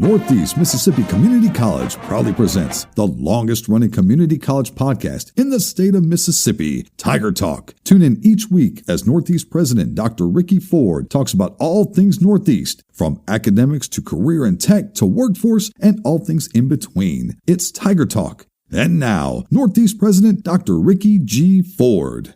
Northeast Mississippi Community College proudly presents the longest-running community college podcast in the state of Mississippi, Tiger Talk. Tune in each week as Northeast President Dr. Ricky Ford talks about all things Northeast, from academics to career and tech to workforce and all things in between. It's Tiger Talk. And now, Northeast President Dr. Ricky G. Ford.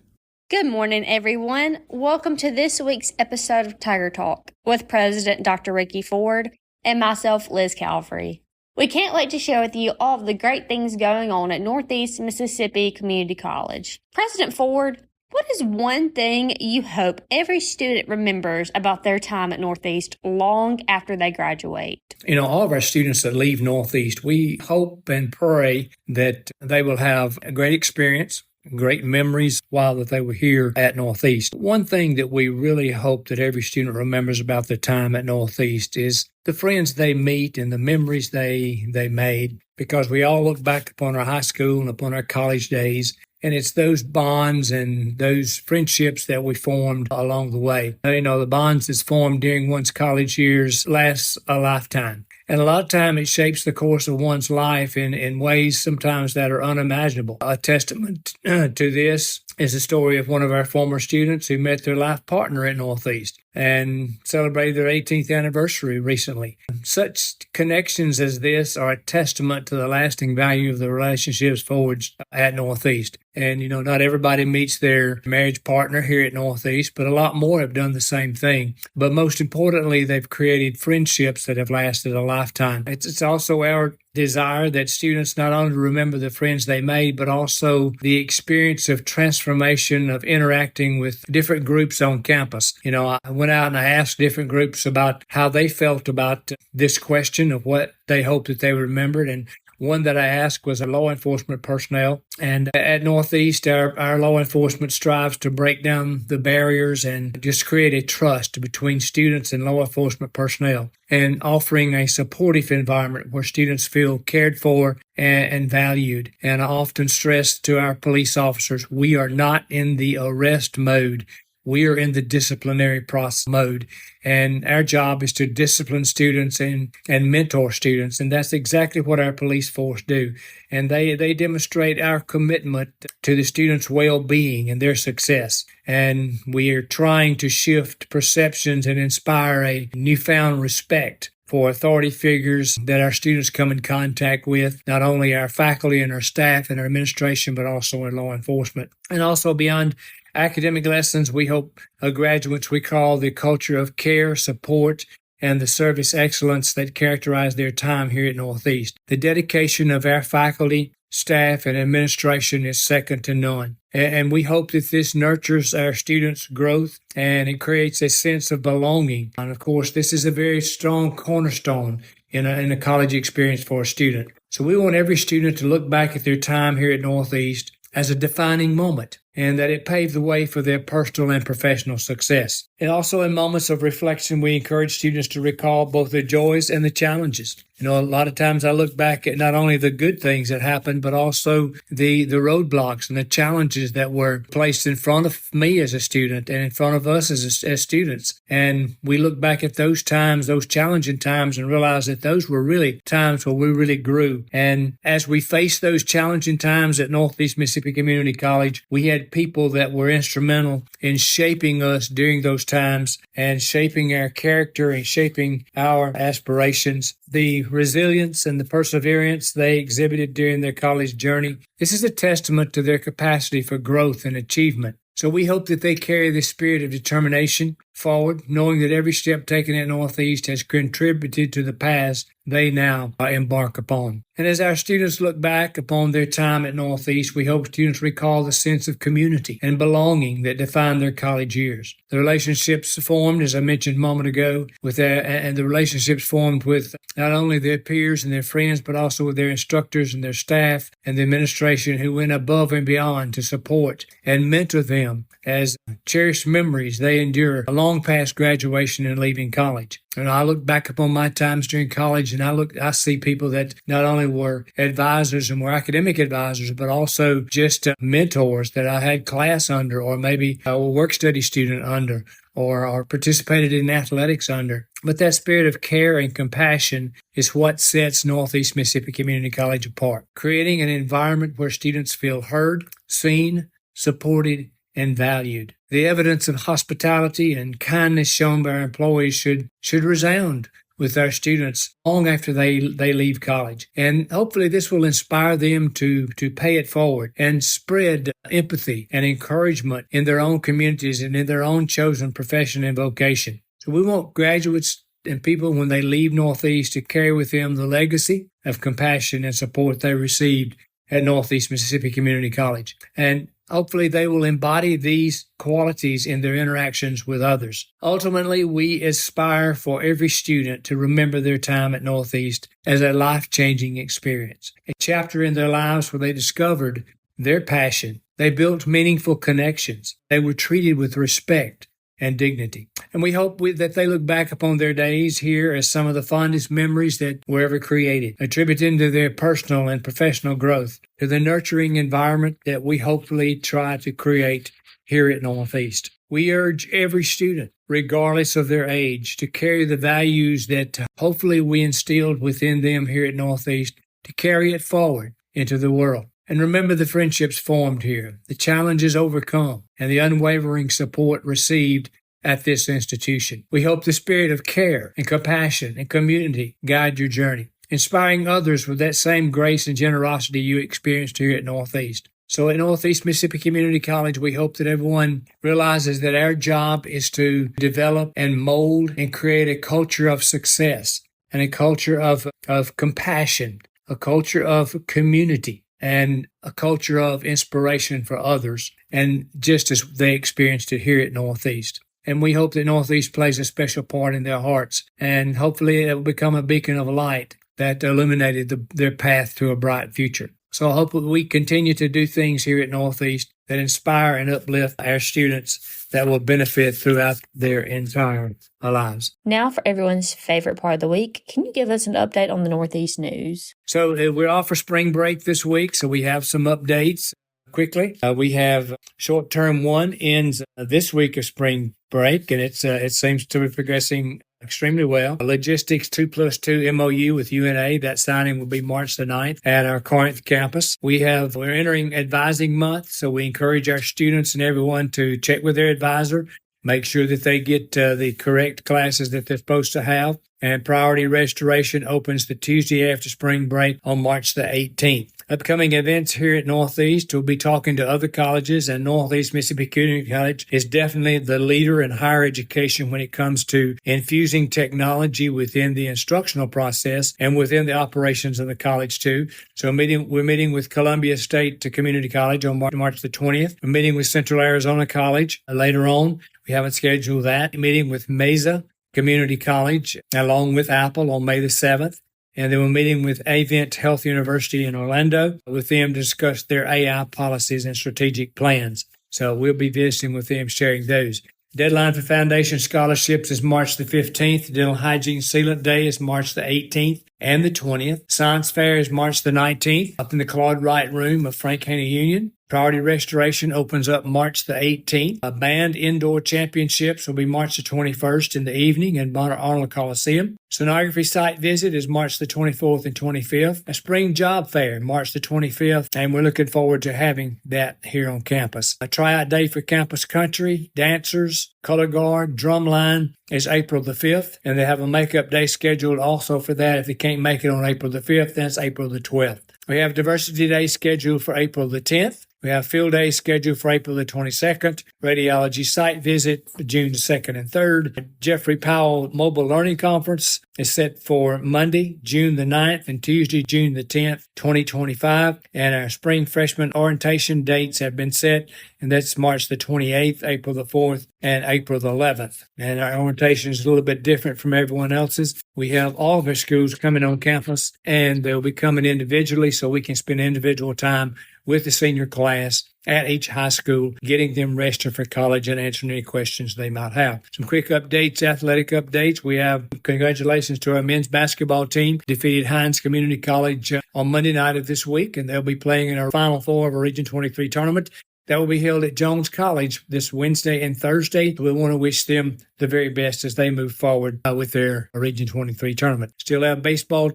Good morning, everyone. Welcome to this week's episode of Tiger Talk with President Dr. Ricky Ford and myself, Liz Calvery. We can't wait to share with you all of the great things going on at Northeast Mississippi Community College. President Ford, what is one thing you hope every student remembers about their time at Northeast long after they graduate? All of our students that leave Northeast, we hope and pray that they will have a great experience, great memories while that they were here at Northeast. One thing that we really hope that every student remembers about their time at Northeast is the friends they meet and the memories they made, because we all look back upon our high school and upon our college days, and it's those bonds and those friendships that we formed along the way. The bonds that's formed during one's college years lasts a lifetime. And a lot of time it shapes the course of one's life in ways sometimes that are unimaginable. A testament to this is the story of one of our former students who met their life partner at Northeast and celebrated their 18th anniversary recently. Such connections as this are a testament to the lasting value of the relationships forged at Northeast. And, not everybody meets their marriage partner here at Northeast, but a lot more have done the same thing. But most importantly, they've created friendships that have lasted a lifetime. It's also our desire that students not only remember the friends they made, but also the experience of transformation of interacting with different groups on campus. I went out and I asked different groups about how they felt about this question of what they hoped that they remembered. And one that I asked was a law enforcement personnel. And at Northeast, our law enforcement strives to break down the barriers and just create a trust between students and law enforcement personnel, and offering a supportive environment where students feel cared for and valued. And I often stress to our police officers, we are not in the arrest mode. We are in the disciplinary process mode, and our job is to discipline students and mentor students, and that's exactly what our police force do. And they demonstrate our commitment to the students' well-being and their success. And we are trying to shift perceptions and inspire a newfound respect for authority figures that our students come in contact with, not only our faculty and our staff and our administration, but also in law enforcement. And also beyond academic lessons, we hope graduates recall the culture of care, support, and the service excellence that characterize their time here at Northeast. The dedication of our faculty, staff, and administration is second to none. And we hope that this nurtures our students' growth and it creates a sense of belonging. And of course, this is a very strong cornerstone in a college experience for a student. So we want every student to look back at their time here at Northeast as a defining moment, and that it paved the way for their personal and professional success. And also in moments of reflection, we encourage students to recall both the joys and the challenges. A lot of times I look back at not only the good things that happened, but also the roadblocks and the challenges that were placed in front of me as a student and in front of us as students. And we look back at those times, those challenging times, and realize that those were really times where we really grew. And as we faced those challenging times at Northeast Mississippi Community College, we had people that were instrumental in shaping us during those times and shaping our character and shaping our aspirations. The resilience and the perseverance they exhibited during their college journey, this is a testament to their capacity for growth and achievement. So we hope that they carry the spirit of determination forward, knowing that every step taken at Northeast has contributed to the paths they now embark upon. And as our students look back upon their time at Northeast, we hope students recall the sense of community and belonging that defined their college years. The relationships formed, as I mentioned a moment ago, and the relationships formed with not only their peers and their friends, but also with their instructors and their staff and the administration who went above and beyond to support and mentor them as cherished memories they endure along long past graduation and leaving college. And I look back upon my times during college, and I see people that not only were advisors and were academic advisors, but also just mentors that I had class under, or maybe a work study student under, or participated in athletics under. But that spirit of care and compassion is what sets Northeast Mississippi Community College apart, creating an environment where students feel heard, seen, supported, and valued. The evidence of hospitality and kindness shown by our employees should resound with our students long after they leave college. And hopefully this will inspire them to pay it forward and spread empathy and encouragement in their own communities and in their own chosen profession and vocation. So we want graduates and people, when they leave Northeast, to carry with them the legacy of compassion and support they received at Northeast Mississippi Community College. And hopefully they will embody these qualities in their interactions with others. Ultimately, we aspire for every student to remember their time at Northeast as a life-changing experience, a chapter in their lives where they discovered their passion. They built meaningful connections. They were treated with respect and dignity. And we hope that they look back upon their days here as some of the fondest memories that were ever created, attributing to their personal and professional growth, to the nurturing environment that we hopefully try to create here at Northeast. We urge every student, regardless of their age, to carry the values that hopefully we instilled within them here at Northeast, to carry it forward into the world. And remember the friendships formed here, the challenges overcome, and the unwavering support received at this institution. We hope the spirit of care and compassion and community guide your journey, inspiring others with that same grace and generosity you experienced here at Northeast. So at Northeast Mississippi Community College, we hope that everyone realizes that our job is to develop and mold and create a culture of success and a culture of compassion, a culture of community, and a culture of inspiration for others, and just as they experienced it here at Northeast. And we hope that Northeast plays a special part in their hearts, and hopefully it will become a beacon of light that illuminated their path to a bright future. So I hope that we continue to do things here at Northeast that inspire and uplift our students that will benefit throughout their entire lives. Now for everyone's favorite part of the week, can you give us an update on the Northeast news? So we're off for spring break this week, so we have some updates quickly. We have short-term one ends this week of spring break, and it seems to be progressing extremely well. Logistics 2+2 MOU with UNA, that signing will be March the 9th at our Corinth campus. We're entering advising month, so we encourage our students and everyone to check with their advisor, make sure that they get the correct classes that they're supposed to have. And priority restoration opens the Tuesday after spring break on March the 18th. Upcoming events here at Northeast, we'll be talking to other colleges, and Northeast Mississippi Community College is definitely the leader in higher education when it comes to infusing technology within the instructional process and within the operations of the college too. So we're meeting with Columbia State Community College on March the 20th. We're meeting with Central Arizona College later on. We haven't scheduled that. Meeting with Mesa Community College along with Apple on May the 7th. And then we're meeting with Avent Health University in Orlando with them to discuss their AI policies and strategic plans. So we'll be visiting with them, sharing those. Deadline for foundation scholarships is March the 15th. Dental Hygiene Sealant Day is March the 18th and the 20th. Science Fair is March the 19th up in the Claude Wright Room of Frank Haney Union. Priority restoration opens up March the 18th. Band indoor championships will be March the 21st in the evening in Bonner Arnold Coliseum. Sonography site visit is March the 24th and 25th. A spring job fair, March the 25th, and we're looking forward to having that here on campus. A tryout day for campus country, dancers, color guard, drumline is April the 5th, and they have a makeup day scheduled also for that. If they can't make it on April the 5th, that's April the 12th. We have Diversity Day scheduled for April the 10th. We have Field Day scheduled for April the 22nd. Radiology site visit June the 2nd and 3rd. Jeffrey Powell Mobile Learning Conference is set for Monday, June the 9th and Tuesday, June the 10th, 2025. And our spring freshman orientation dates have been set, and that's March the 28th, April the 4th, and April the 11th. And our orientation is a little bit different from everyone else's. We have all of our schools coming on campus, and they'll be coming individually so we can spend individual time with the senior class at each high school, getting them registered for college and answering any questions they might have. Some quick updates, athletic updates. We have congratulations to our men's basketball team. Defeated Hines Community College on Monday night of this week, and they'll be playing in our Final Four of our Region 23 tournament. That will be held at Jones College this Wednesday and Thursday. We want to wish them the very best as they move forward with their Region 23 tournament. Still have baseball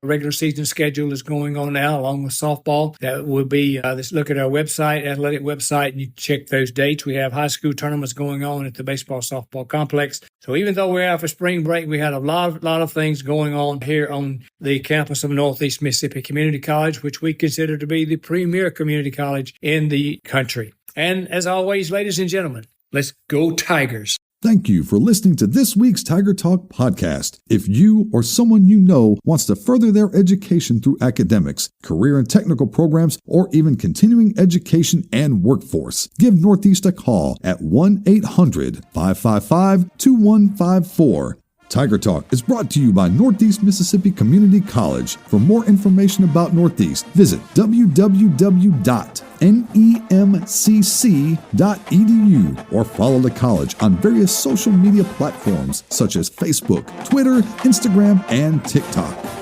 regular season schedule is going on now, along with softball. That will be, let's look at our website, athletic website, and you check those dates. We have high school tournaments going on at the baseball softball complex. So even though we're out for spring break, we had a lot of things going on here on the campus of Northeast Mississippi Community College, which we consider to be the premier community college in the country. And as always, ladies and gentlemen, let's go Tigers. Thank you for listening to this week's Tiger Talk podcast. If you or someone you know wants to further their education through academics, career and technical programs, or even continuing education and workforce, give Northeast a call at 1-800-555-2154. Tiger Talk is brought to you by Northeast Mississippi Community College. For more information about Northeast, visit www.nemcc.edu or follow the college on various social media platforms such as Facebook, Twitter, Instagram, and TikTok.